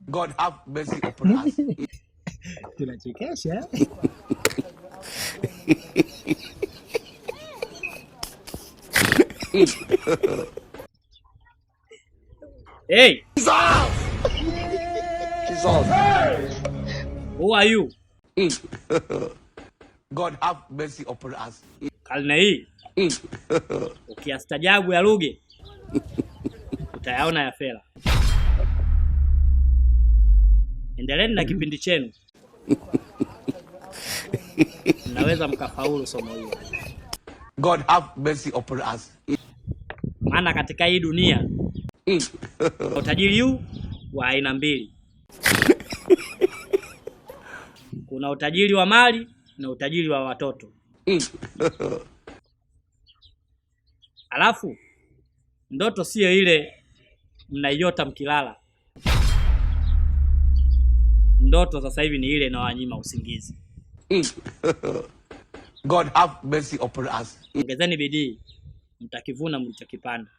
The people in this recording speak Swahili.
God have mercy upon us. Tunachekesha. Hey! Jesus! Who are you? God have mercy upon us. Karne hii ukiastajabu ya Ruge utayaona ya Fela. Endeleeni na kipindi chenu. Mnaweza mkafaulu somo hilo. God have mercy upon us. Maana katika hii dunia utajiri huu wa aina mbili. Kuna utajiri wa mali na utajiri wa watoto. Alafu ndoto sio ile mnaiota mkilala. Ndoto sasa hivi ni ile inawanyima usingizi. God have mercy upon us. Ongezeni bidii, mtakivuna mlichokipanda.